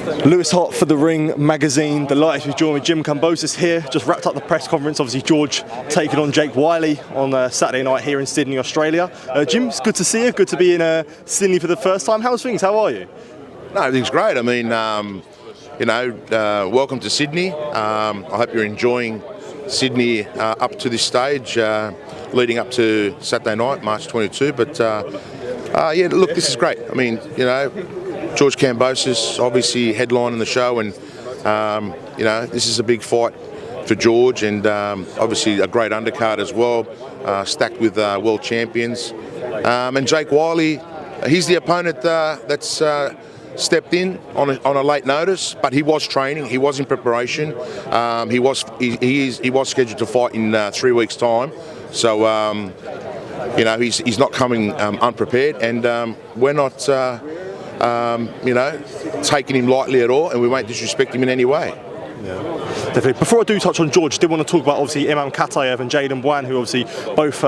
Lewis Hart for The Ring magazine. Delighted to be joined with Jim Kambosos here. Just wrapped up the press conference. Obviously, George taking on Jake Wyllie on Saturday night here in Sydney, Australia. Jim, it's good to see you. Good to be in Sydney for the first time. How's things? How are you? No, everything's great. I mean, welcome to Sydney. I hope you're enjoying Sydney up to this stage, leading up to Saturday night, March 22. But yeah, look, this is great. I mean, George Kambosos obviously headlining the show, and this is a big fight for George, and obviously a great undercard as well, stacked with world champions. And Jake Wyllie, he's the opponent that's stepped in on a late notice, but he was training, he was in preparation. He was scheduled to fight in 3 weeks' time, so he's not coming unprepared, and we're not taking him lightly at all, and we won't disrespect him in any way. Yeah, definitely. Before I do touch on George, I did want to talk about obviously Imam, Khataev and Jayden, Buan, who obviously both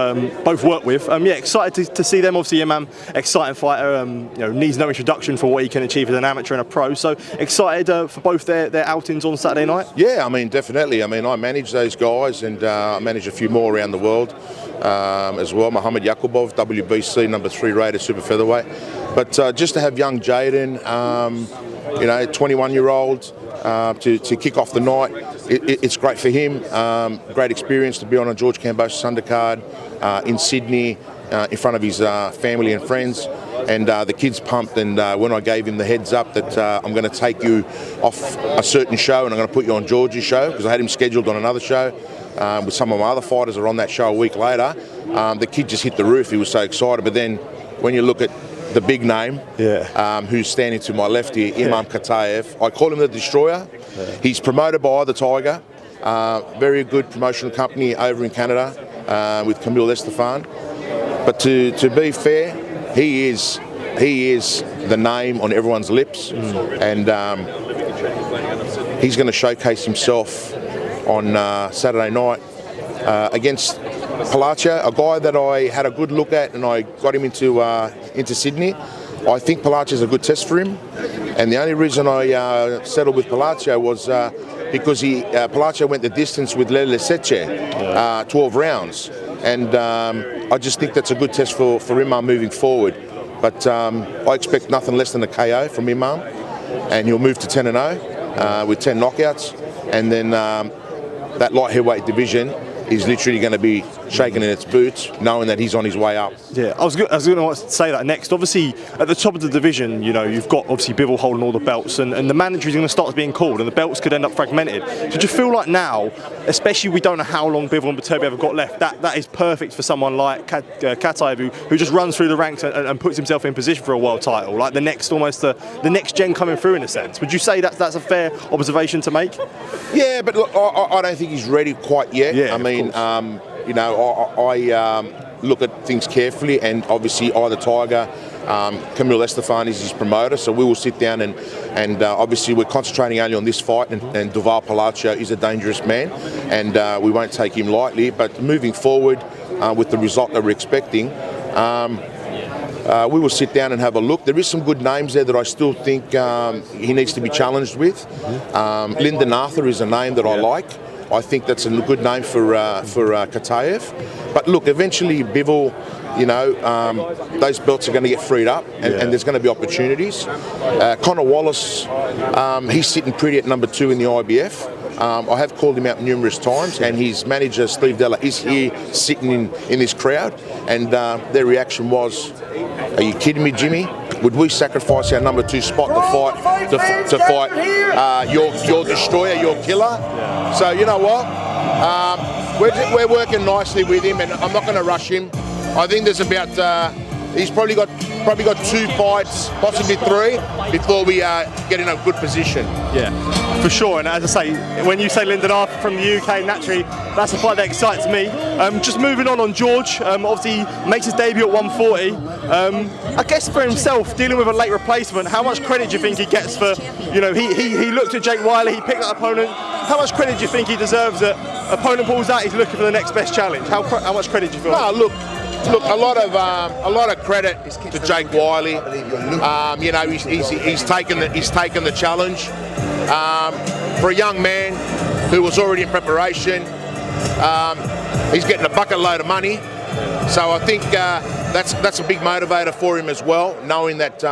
work with. Yeah, excited to see them. Obviously Imam, exciting fighter, needs no introduction for what he can achieve as an amateur and a pro. So excited for both their outings on Saturday night? Yeah, I mean, definitely. I mean, I manage those guys, and I manage a few more around the world as well. Muhammad Yakubov, WBC #3 rated super featherweight. But just to have young Jayden, 21-year-old, to kick off the night, it's great for him. Great experience to be on a George Kambosos undercard in Sydney in front of his family and friends. And the kid's pumped, and when I gave him the heads up that I'm going to take you off a certain show and I'm going to put you on George's show, because I had him scheduled on another show with some of my other fighters are on that show a week later, the kid just hit the roof. He was so excited. But then when you look at the big name, who's standing to my left here, Imam Khataev. I call him the Destroyer. Yeah. He's promoted by The Tiger, very good promotional company over in Canada with Camille Estefan. But to be fair, he is the name on everyone's lips, and he's going to showcase himself on Saturday night against Palacio, a guy that I had a good look at, and I got him into Sydney. I think Palacio's a good test for him, and the only reason I settled with Palacio was because Palacio went the distance with Lele Seche, 12 rounds, and I just think that's a good test for Imam moving forward. But I expect nothing less than a KO from Imam, and he'll move to 10-0 with 10 knockouts, and then that light heavyweight division is literally going to be shaking in its boots, knowing that he's on his way up. Yeah, I was going to say that next. Obviously, at the top of the division, you've got obviously Bivol holding all the belts, and the mandatory is going to start being called, and the belts could end up fragmented. So do you feel like now, especially we don't know how long Bivol and Beterbiev have got left, that is perfect for someone like Khataev, who just runs through the ranks and puts himself in position for a world title, like the next gen coming through in a sense. Would you say that's a fair observation to make? Yeah, but look, I don't think he's ready quite yet. Yeah, I mean, I look at things carefully, and obviously the Tiger, Camille Estefan is his promoter, so we will sit down and obviously we're concentrating only on this fight, and Duval Palacio is a dangerous man, and we won't take him lightly. But moving forward with the result that we're expecting, we will sit down and have a look. There is some good names there that I still think he needs to be challenged with. Lyndon Arthur is a name that I like. I think that's a good name for Khataev. But look, eventually Bivol, those belts are going to get freed up, and there's going to be opportunities. Connor Wallace, he's sitting pretty at #2 in the IBF. I have called him out numerous times, and his manager, Steve Della, is here sitting in this crowd, and their reaction was, "Are you kidding me, Jimmy? Would we sacrifice our #2 spot to fight your destroyer, your killer?" So you know what? We're working nicely with him, and I'm not going to rush him. I think there's about he's probably got 2 fights, possibly 3, before we get in a good position. Yeah, for sure. And as I say, when you say Lyndon Arthur from the UK, naturally that's a fight that excites me. Just moving on George, obviously makes his debut at 140. I guess for himself, dealing with a late replacement, how much credit do you think he gets for, he looked at Jake Wyllie, he picked that opponent. How much credit do you think he deserves that opponent pulls out, he's looking for the next best challenge? How much credit do you feel? No, look, look, a lot of credit to Jake Wyllie. You know, he's taken the challenge. For a young man who was already in preparation, he's getting a bucket load of money. So I think that's a big motivator for him as well, knowing that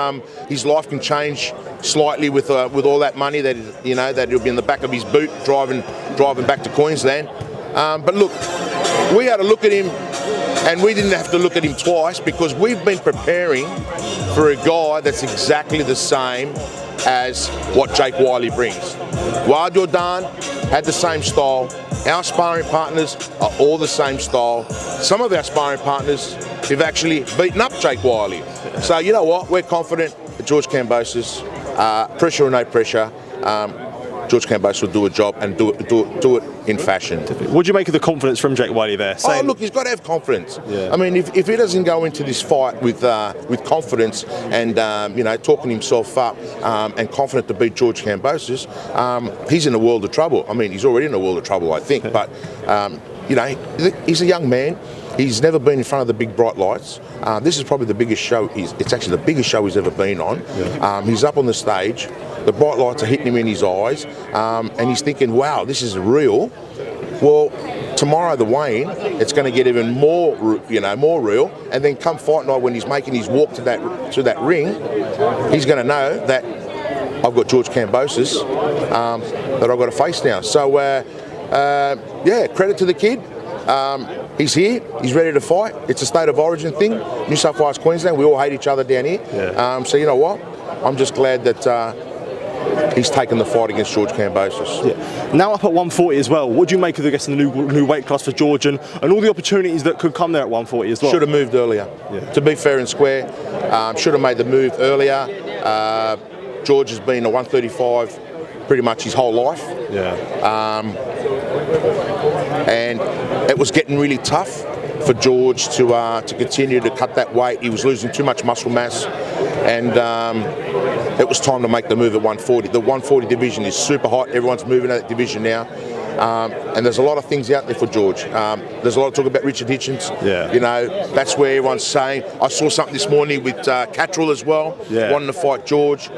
his life can change slightly with all that money that he'll be in the back of his boot driving back to Queensland. But look, we had to look at him, and we didn't have to look at him twice because we've been preparing for a guy that's exactly the same as what Jake Wyllie brings. Wild Jordan had the same style. Our sparring partners are all the same style. Some of our sparring partners have actually beaten up Jake Wyllie. So you know what? We're confident that George Kambosos, pressure or no pressure, George Kambosos will do a job and do it in fashion. What do you make of the confidence from Jake Wyllie there? Oh, look, he's got to have confidence. Yeah. I mean, if he doesn't go into this fight with confidence and talking himself up and confident to beat George Kambosos, he's in a world of trouble. I mean, he's already in a world of trouble, I think. But he's a young man. He's never been in front of the big bright lights. This is probably the biggest show. It's actually the biggest show he's ever been on. Yeah. He's up on the stage. The bright lights are hitting him in his eyes, and he's thinking, "Wow, this is real." Well, tomorrow the weigh-in, it's going to get even more real. And then come fight night, when he's making his walk to that ring, he's going to know that I've got George Kambosos that I've got to face now. So, credit to the kid. He's here. He's ready to fight. It's a state of origin thing. New South Wales, Queensland. We all hate each other down here. Yeah. So you know what? I'm just glad that he's taken the fight against George Kambosos. Yeah. Now up at 140 as well. What do you make of the new weight class for George and all the opportunities that could come there at 140 as well? Should have moved earlier. Yeah. To be fair and square, should have made the move earlier. George has been a 135 pretty much his whole life. Yeah. And it was getting really tough for George to continue to cut that weight. He was losing too much muscle mass, and it was time to make the move at 140. The 140 division is super hot. Everyone's moving to that division now. And there's a lot of things out there for George. There's a lot of talk about Richard Hitchins. Yeah. You know, that's where everyone's saying. I saw something this morning with Cattrall as well, wanting to fight George.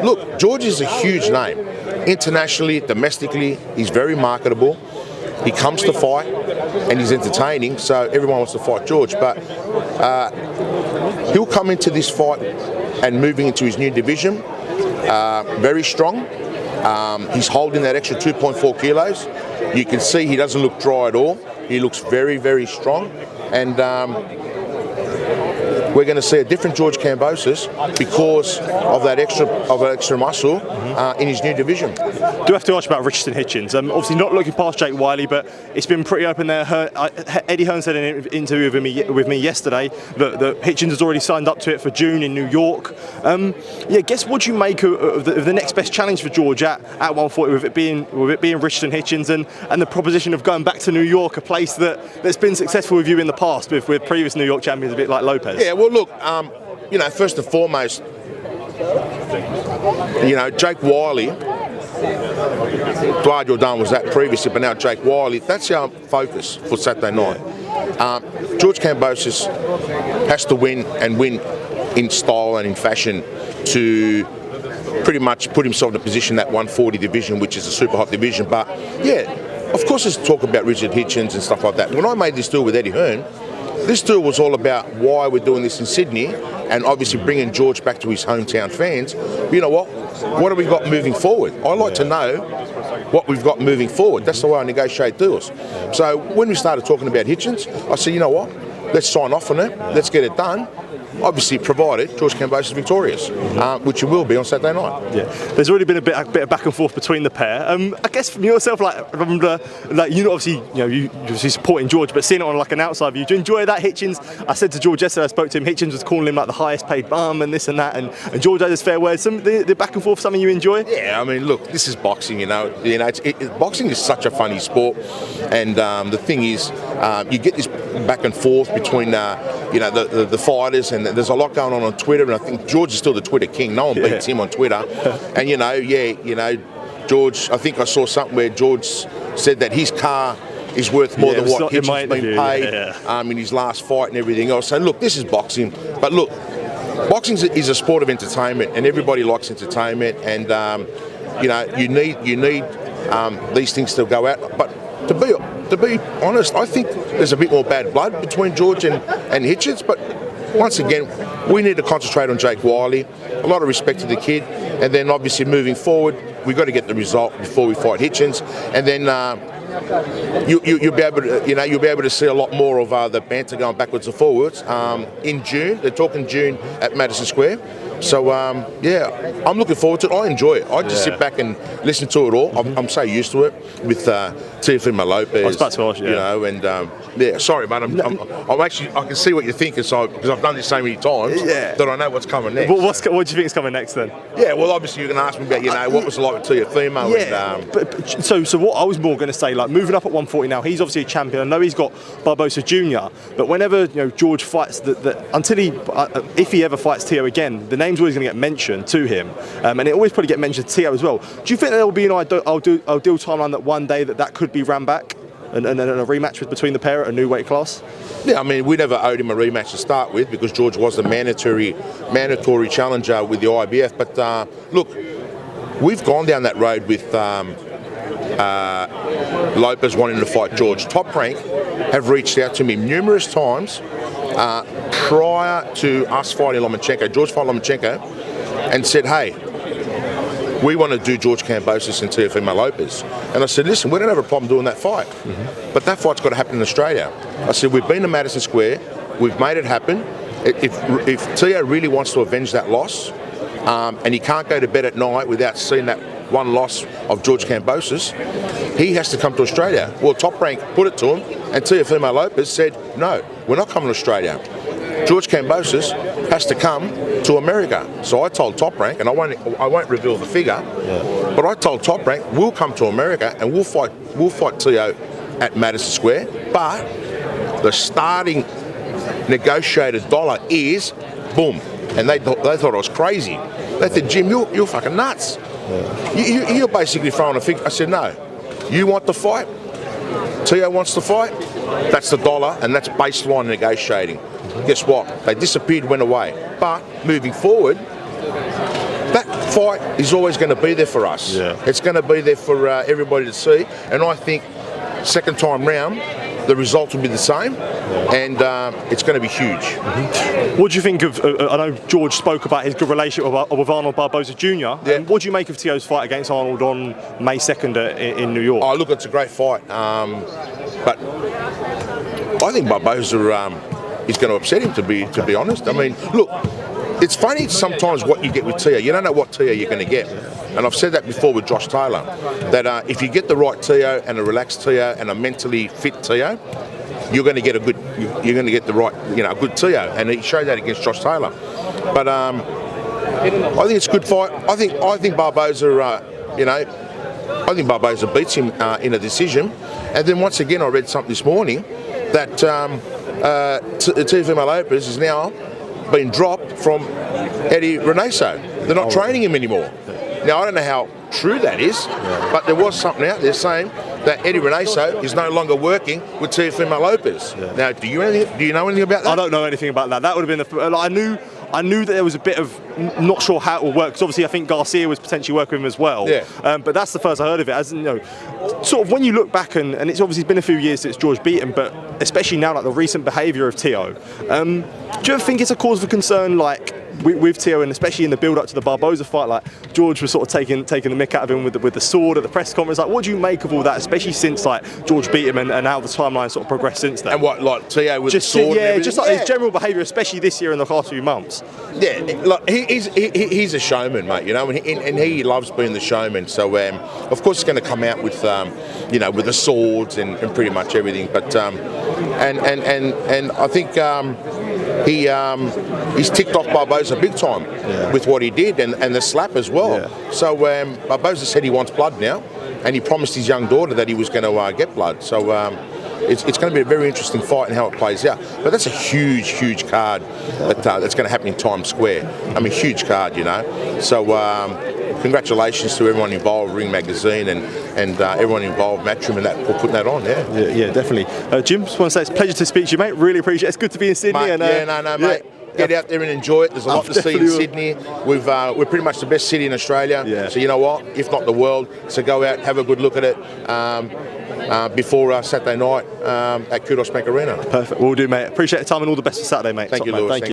Look, George is a huge name. Internationally, domestically, he's very marketable. He comes to fight and he's entertaining, so everyone wants to fight George. But he'll come into this fight and moving into his new division very strong. He's holding that extra 2.4 kilos. You can see he doesn't look dry at all. He looks very, very strong. And we're going to see a different George Kambosos because of that extra muscle in his new division. Do have to ask about Richardson Hitchins. Obviously not looking past Jake Wyllie, but it's been pretty open there. Eddie Hearn said in an interview with me yesterday that Hitchins has already signed up to it for June in New York. Guess what do you make of the next best challenge for George at 140 with it being Richardson Hitchins and the proposition of going back to New York, a place that's been successful with you in the past with previous New York champions, a bit like Lopez? Yeah, well, look, first and foremost, Jake Wyllie, Buan Jordan was that previously, but now Jake Wyllie, that's our focus for Saturday night. George Kambosos has to win and win in style and in fashion to pretty much put himself in a position, that 140 division, which is a super hot division. But yeah, of course there's talk about Richard Hitchins and stuff like that. When I made this deal with Eddie Hearn, this deal was all about why we're doing this in Sydney and obviously bringing George back to his hometown fans. But you know what? What have we got moving forward? I like to know what we've got moving forward. That's the way I negotiate deals. So when we started talking about Hitchins, I said, you know what? Let's sign off on it. Let's get it done. Obviously, provided George Kambosos is victorious, which he will be on Saturday night. Yeah, there's already been a bit of back and forth between the pair. I guess from yourself, you obviously supporting George, but seeing it on like an outside view, do you enjoy that? Hitchins, I said to George yesterday, I spoke to him. Hitchins was calling him like the highest paid bum and this and that, and George had his fair words. The back and forth, something you enjoy? Yeah, I mean, look, this is boxing. Boxing is such a funny sport, and the thing is, you get this back and forth between the fighters, and there's a lot going on Twitter, and I think George is still the Twitter king. No one beats him on Twitter. And George, I think I saw something where George said that his car is worth more than what in my Hitchins been interview, paid in his last fight and everything else. So look, this is boxing, but look, boxing is a sport of entertainment, and everybody likes entertainment, and you need these things to go out. But to be honest, I think there's a bit more bad blood between George and Hitchins. But once again, we need to concentrate on Jake Wyllie. A lot of respect to the kid, and then obviously moving forward, we've got to get the result before we fight Hitchins, and then you'll be able to, you'll be able to see a lot more of the banter going backwards and forwards in June. They're talking June at Madison Square. So I'm looking forward to it. I enjoy it. I just sit back and listen to it all. I'm so used to it with Teofimo Lopez. I was about to ask you, and sorry, mate. I'm actually, I can see what you're thinking, because I've done this so many times that I know what's coming next. What do you think is coming next then? Yeah, well, obviously you're going to ask me about, what was it like with Teofimo. Yeah, and, so what I was more going to say, like moving up at 140 now, he's obviously a champion. I know he's got Barboza Jr, but whenever George fights, if he ever fights Teo again, the name's always going to get mentioned to him, and it always probably get mentioned to Teo as well. Do you think there will be an ideal timeline that one day that could be ran back and a rematch between the pair at a new weight class? Yeah, I mean, we never owed him a rematch to start with because George was the mandatory challenger with the IBF. But look, we've gone down that road with Lopez wanting to fight George. Top Rank have reached out to me numerous times prior to us fighting Lomachenko, George fighting Lomachenko, and said, hey, we want to do George Kambosos and Teofimo Lopez. And I said, listen, we don't have a problem doing that fight. But that fight's got to happen in Australia. I said, we've been to Madison Square, we've made it happen. If Teo really wants to avenge that loss, and he can't go to bed at night without seeing that one loss of George Kambosos, he has to come to Australia. Well, Top Rank put it to him, and Teofimo Lopez said, no, we're not coming to Australia. George Kambosos has to come to America. So I told Top Rank, and I won't reveal the figure, but I told Top Rank, we'll come to America and we'll fight Teo at Madison Square, but the starting negotiated dollar is boom. And they thought I was crazy. They said, Jim, you're fucking nuts. You're basically throwing a figure. I said, no, you want the fight, Teo wants to fight, that's the dollar, and that's baseline negotiating. Guess what? They disappeared, went away. But moving forward, that fight is always going to be there for us. It's going to be there for everybody to see. And I think second time round, the result will be the same, and it's going to be huge. What do you think of, I know George spoke about his good relationship with Arnold Barboza Jr. What do you make of Teo's fight against Arnold on May 2nd in New York? Oh, look, it's a great fight. But I think Barboza is going to upset him, to be honest. I mean, look, it's funny sometimes what you get with Teo. You don't know what Teo you're going to get. And I've said that before with Josh Taylor, that if you get the right Teo and a relaxed Teo and a mentally fit Teo, you're going to get the right, a good Teo. And he showed that against Josh Taylor. But I think it's a good fight. I think Barboza, I think Barboza beats him in a decision. And then once again, I read something this morning that Teofimo Lopez is now been dropped from Eddie Renaso. They're not training him anymore. Now, I don't know how true that is, but there was something out there saying that Eddie Renaso is no longer working with Teofimo Lopez. Now, do you know anything about that? I don't know anything about that. That would have been I knew that there was a bit of not sure how it will work, because obviously I think Garcia was potentially working with him as well. But that's the first I heard of it. As sort of when you look back, and it's obviously been a few years since George beat him, but especially now, like the recent behaviour of Teo, do you ever think it's a cause for concern, like with Teo, and especially in the build-up to the Barboza fight, like George was sort of taking the mick out of him with the sword at the press conference? Like, what do you make of all that, especially since like George beat him and how the timeline sort of progressed since then? And what, like Teo with the sword? Yeah, just like his general behaviour, especially this year in the last few months. Yeah, like he's a showman, mate. And he loves being the showman. So of course, he's going to come out with with the swords and pretty much everything. But and I think he's ticked off Barboza big time with what he did and the slap as well. So Barboza said he wants blood now, and he promised his young daughter that he was going to get blood. So it's going to be a very interesting fight and how it plays out. But that's a huge card that's going to happen in Times Square. I mean, huge card, So congratulations to everyone involved, Ring Magazine, and everyone involved, Matchroom, and that for putting that on. Yeah, definitely. Jim, just want to say it's a pleasure to speak to you, mate. Really appreciate it. It's good to be in Sydney. Mate, mate. Get out there and enjoy it. There's a lot to see in Sydney. We're pretty much the best city in Australia. Yeah. So you know what? If not the world, so go out, have a good look at it before Saturday night at Kudos Bank Arena. Perfect. We'll do, mate. Appreciate the time and all the best for Saturday, mate. Thank you, Lewis.